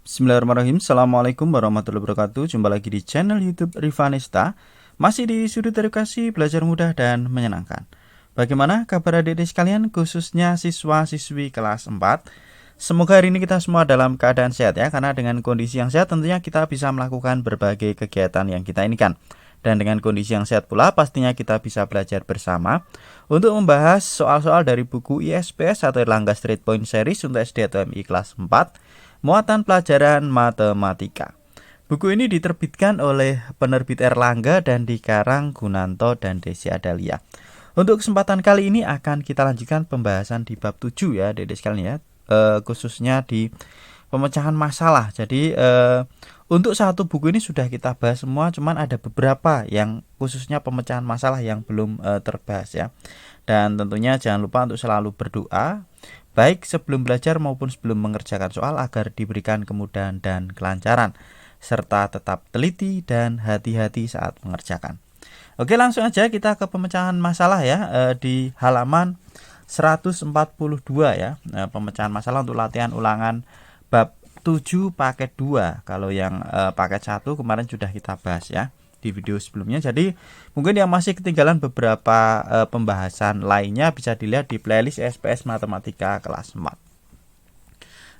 Bismillahirrahmanirrahim. Assalamualaikum warahmatullahi wabarakatuh. Jumpa lagi di channel YouTube Rivanesta. Masih di sudut edukasi, belajar mudah dan menyenangkan. Bagaimana kabar adik-adik sekalian, khususnya siswa-siswi kelas 4? Semoga hari ini kita semua dalam keadaan sehat ya, karena dengan kondisi yang sehat tentunya kita bisa melakukan berbagai kegiatan yang kita inginkan. Dan dengan kondisi yang sehat pula pastinya kita bisa belajar bersama untuk membahas soal-soal dari buku ISPS atau Erlangga Straight Point Series untuk SD atau MI kelas 4, muatan pelajaran matematika. Buku ini diterbitkan oleh penerbit Erlangga dan dikarang Gunanto dan Desi Adalia. Untuk kesempatan kali ini akan kita lanjutkan pembahasan di bab 7 ya, adik-adik sekalian ya, khususnya di pemecahan masalah. Jadi untuk satu buku ini sudah kita bahas semua, cuman ada beberapa yang khususnya pemecahan masalah yang belum terbahas ya. Dan tentunya jangan lupa untuk selalu berdoa, baik sebelum belajar maupun sebelum mengerjakan soal, agar diberikan kemudahan dan kelancaran, serta tetap teliti dan hati-hati saat mengerjakan. Oke, langsung aja kita ke pemecahan masalah ya, di halaman 142 ya, pemecahan masalah untuk latihan ulangan bab 7 paket 2. Kalau yang paket 1 kemarin sudah kita bahas ya di video sebelumnya. Jadi mungkin yang masih ketinggalan beberapa pembahasan lainnya bisa dilihat di playlist SPS Matematika kelas 4.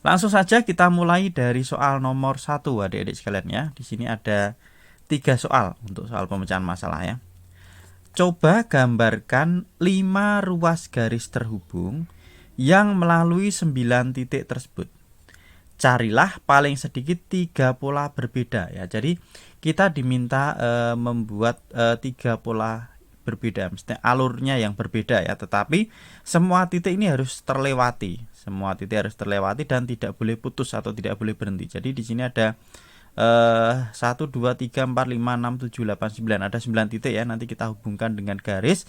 Langsung saja kita mulai dari soal nomor 1 adik-adik sekalian ya. Di sini ada 3 soal untuk soal pemecahan masalah ya. Coba gambarkan 5 ruas garis terhubung yang melalui 9 titik tersebut. Carilah paling sedikit 3 pola berbeda ya. Jadi kita diminta membuat 3 pola berbeda, mestinya alurnya yang berbeda ya, tetapi semua titik ini harus terlewati. Semua titik harus terlewati dan tidak boleh putus atau tidak boleh berhenti. Jadi di sini ada 1, 2, 3, 4, 5, 6, 7, 8, 9. Ada 9 titik ya, nanti kita hubungkan dengan garis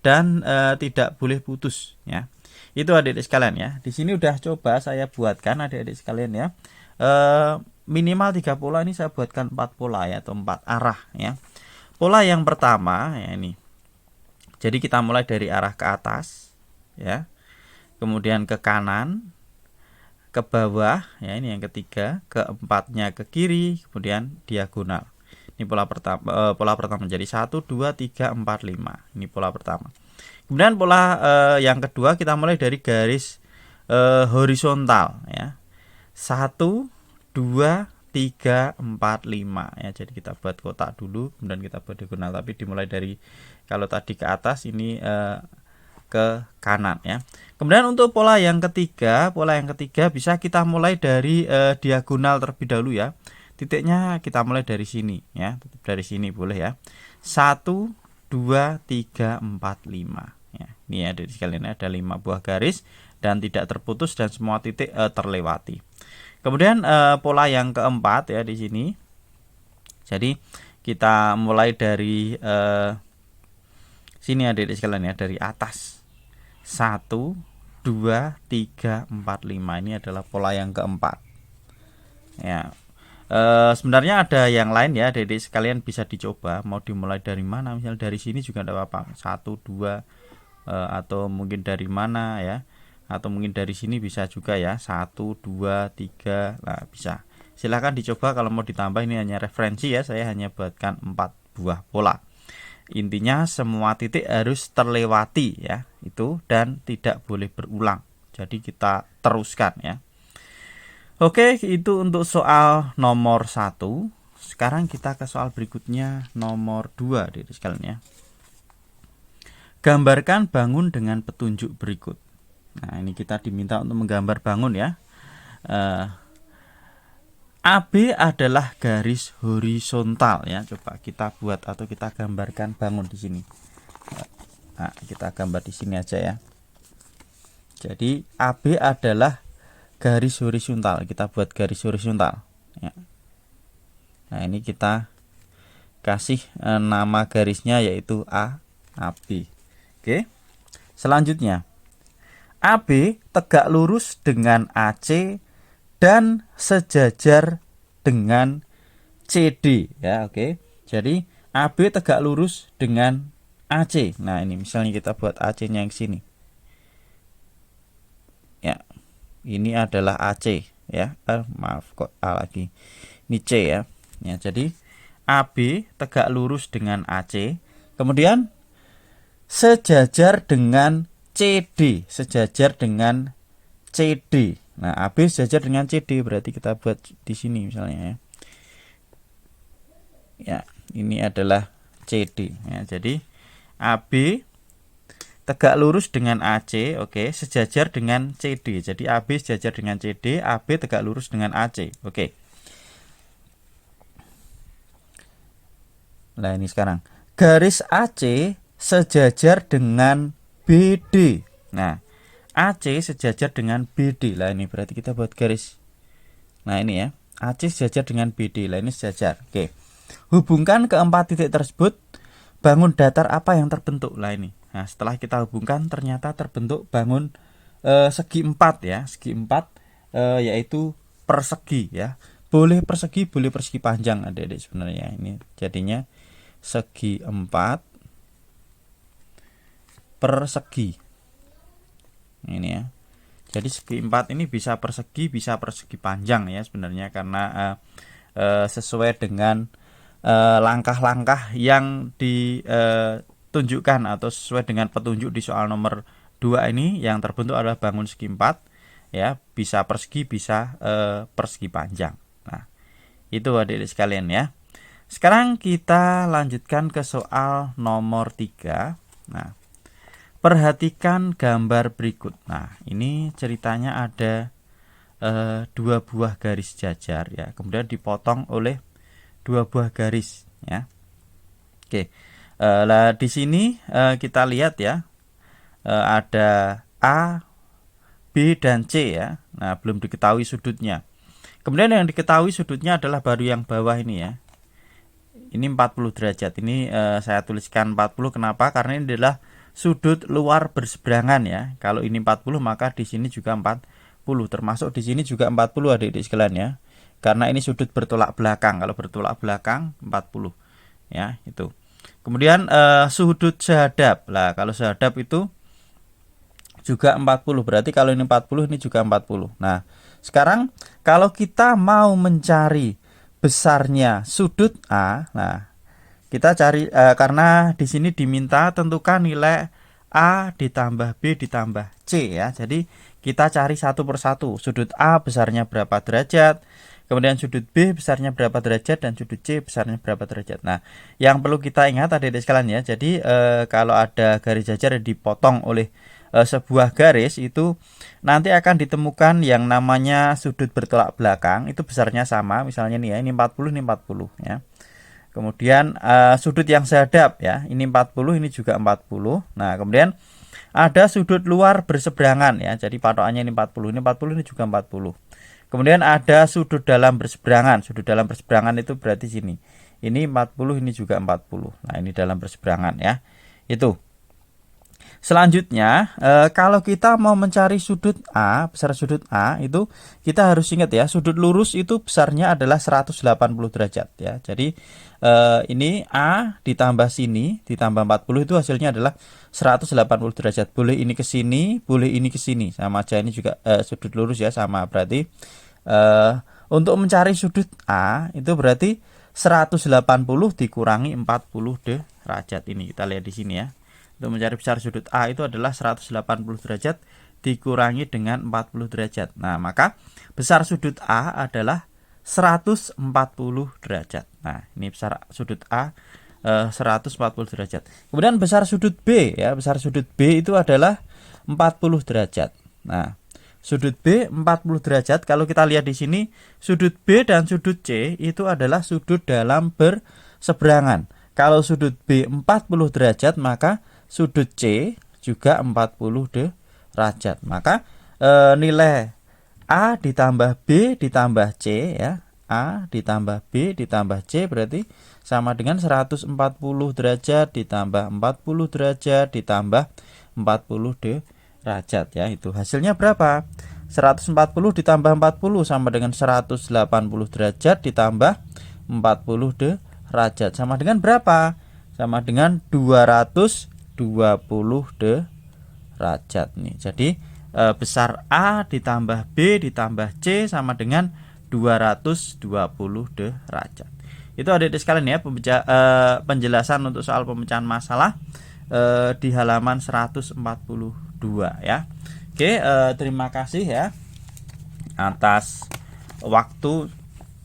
dan tidak boleh putus ya. Itu adik-adik sekalian ya. Di sini udah coba saya buatkan adik-adik sekalian ya. Minimal 3 pola, ini saya buatkan 4 pola ya, atau 4 arah ya. Pola yang pertama ya ini. Jadi kita mulai dari arah ke atas ya. Kemudian ke kanan, ke bawah ya, ini yang ketiga, keempatnya ke kiri, kemudian diagonal. Ini pola pertama. Jadi 1, 2, 3, 4, 5. Ini pola pertama. Kemudian pola yang kedua kita mulai dari garis horizontal ya. 1, 2, 3, 4, 5 ya. Jadi kita buat kotak dulu, kemudian kita buat diagonal, tapi dimulai dari, kalau tadi ke atas, ini ke kanan ya. Kemudian untuk pola yang ketiga bisa kita mulai dari diagonal terlebih dahulu ya. Titiknya kita mulai dari sini ya, dari sini boleh ya. 1, 2, 3, 4, 5 ya. Ini ya dari sekalian, ada 5 buah garis dan tidak terputus dan semua titik terlewati. Kemudian pola yang keempat ya di sini. Jadi kita mulai dari sini adik-adik sekalian ya, dari atas. 1, 2, 3, 4, 5. Ini adalah pola yang keempat ya. Sebenarnya ada yang lain ya, adik-adik sekalian bisa dicoba mau dimulai dari mana. Misalnya dari sini juga tidak apa-apa, 1, 2, atau mungkin dari mana ya, atau mungkin dari sini bisa juga ya, 1, 2, 3. Nah bisa, silahkan dicoba. Kalau mau ditambah, ini hanya referensi ya, saya hanya buatkan 4 buah pola. Intinya semua titik harus terlewati ya, itu, dan tidak boleh berulang. Jadi kita teruskan ya. Oke, itu untuk soal nomor 1. Sekarang kita ke soal berikutnya, nomor 2 adik-adik sekalian ya. Gambarkan bangun dengan petunjuk berikut. Nah, ini kita diminta untuk menggambar bangun ya. AB adalah garis horizontal ya. Coba kita buat atau kita gambarkan bangun di sini. Nah, kita gambar di sini aja ya. Jadi AB adalah garis horizontal, kita buat garis horizontal ya. Nah ini kita kasih nama garisnya yaitu AB. Oke, selanjutnya AB tegak lurus dengan AC dan sejajar dengan CD ya. Oke, jadi AB tegak lurus dengan AC. Nah ini misalnya kita buat AC nya yang sini ya. Ini adalah AC ya. Maaf kok A lagi. Ini C ya. Ya, jadi AB tegak lurus dengan AC. Kemudian sejajar dengan CD, sejajar dengan CD. Nah, AB sejajar dengan CD, berarti kita buat di sini misalnya ya. Ya, ini adalah CD ya. Jadi AB tegak lurus dengan AC, oke, sejajar dengan CD. Jadi AB sejajar dengan CD, AB tegak lurus dengan AC. Oke. Nah, ini sekarang garis AC sejajar dengan BD. Nah, AC sejajar dengan BD. Lah ini berarti kita buat garis. Nah, ini ya. AC sejajar dengan BD. Lah ini sejajar. Oke. Hubungkan keempat titik tersebut, bangun datar apa yang terbentuk. Lah ini. Nah, setelah kita hubungkan ternyata terbentuk bangun segi 4 ya. Segi 4 yaitu persegi ya. Boleh persegi, boleh persegi panjang Adik-adik sebenarnya. Ini jadinya segi 4 persegi. Ini ya. Jadi segi 4 ini bisa persegi panjang ya sebenarnya, karena sesuai dengan langkah-langkah yang ditunjukkan atau sesuai dengan petunjuk di soal nomor 2 ini, yang terbentuk adalah bangun segi 4 ya, bisa persegi, bisa persegi panjang. Nah, itu adik-adik sekalian ya. Sekarang kita lanjutkan ke soal nomor 3. Nah, perhatikan gambar berikut. Nah, ini ceritanya ada 2 buah garis jajar ya, kemudian dipotong oleh 2 buah garis ya. Oke. Lah di sini kita lihat ya, ada A, B dan C ya. Nah, belum diketahui sudutnya. Kemudian yang diketahui sudutnya adalah baru yang bawah ini ya. Ini 40 derajat. Ini saya tuliskan 40 kenapa? Karena ini adalah sudut luar berseberangan ya. Kalau ini 40 maka di sini juga 40. Termasuk di sini juga 40 adik-adik sekalian ya. Karena ini sudut bertolak belakang. Kalau bertolak belakang 40 ya, itu. Kemudian sudut sehadap. Lah, kalau sehadap itu juga 40. Berarti kalau ini 40 ini juga 40. Nah, sekarang kalau kita mau mencari besarnya sudut A, nah kita cari karena di sini diminta tentukan nilai A ditambah B ditambah C ya. Jadi kita cari satu persatu. Sudut A besarnya berapa derajat, kemudian sudut B besarnya berapa derajat, dan sudut C besarnya berapa derajat. Nah, yang perlu kita ingat adik-adik sekalian ya. Jadi kalau ada garis jajar yang dipotong oleh sebuah garis, itu nanti akan ditemukan yang namanya sudut bertolak belakang, itu besarnya sama. Misalnya nih ya, ini 40, ini 40 ya. Kemudian sudut yang sehadap ya, ini 40, ini juga 40. Nah, kemudian ada sudut luar berseberangan ya. Jadi patokannya ini 40, ini juga 40. Kemudian ada sudut dalam berseberangan. Sudut dalam berseberangan itu berarti sini. Ini 40, ini juga 40. Nah, ini dalam berseberangan ya. Itu. Selanjutnya, kalau kita mau mencari sudut A, besar sudut A, itu kita harus ingat ya, sudut lurus itu besarnya adalah 180 derajat ya. Jadi ini A ditambah sini ditambah 40 itu hasilnya adalah 180 derajat. Boleh ini ke sini, boleh ini ke sini. Sama aja, ini juga sudut lurus ya, sama. Berarti untuk mencari sudut A itu berarti 180 dikurangi 40 derajat. Ini kita lihat di sini ya. Untuk mencari besar sudut A itu adalah 180 derajat dikurangi dengan 40 derajat. Nah, maka besar sudut A adalah 140 derajat. Nah, ini besar sudut A 140 derajat. Kemudian besar sudut B ya, besar sudut B itu adalah 40 derajat. Nah, sudut B 40 derajat. Kalau kita lihat di sini, sudut B dan sudut C itu adalah sudut dalam berseberangan. Kalau sudut B 40 derajat, maka sudut C juga 40 derajat. Maka nilai A ditambah B ditambah C ya. A ditambah B ditambah C berarti sama dengan 140 derajat ditambah 40 derajat ditambah 40 derajat ya. Itu hasilnya berapa? 140 ditambah 40 sama dengan 180 derajat ditambah 40 derajat. Sama dengan berapa? Sama dengan 220 derajat nih. Jadi besar A ditambah B ditambah C sama dengan 220 derajat. Itu adik-adik sekalian ya penjelasan untuk soal pemecahan masalah di halaman 142 ya. Oke, terima kasih ya atas waktu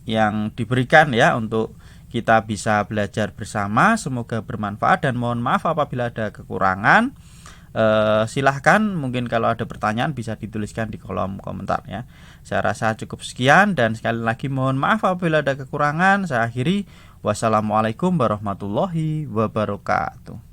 yang diberikan ya untuk kita bisa belajar bersama. Semoga bermanfaat dan mohon maaf apabila ada kekurangan. Silahkan mungkin kalau ada pertanyaan bisa dituliskan di kolom komentar ya. Saya rasa cukup sekian dan sekali lagi mohon maaf apabila ada kekurangan. Saya akhiri. Wassalamualaikum warahmatullahi wabarakatuh.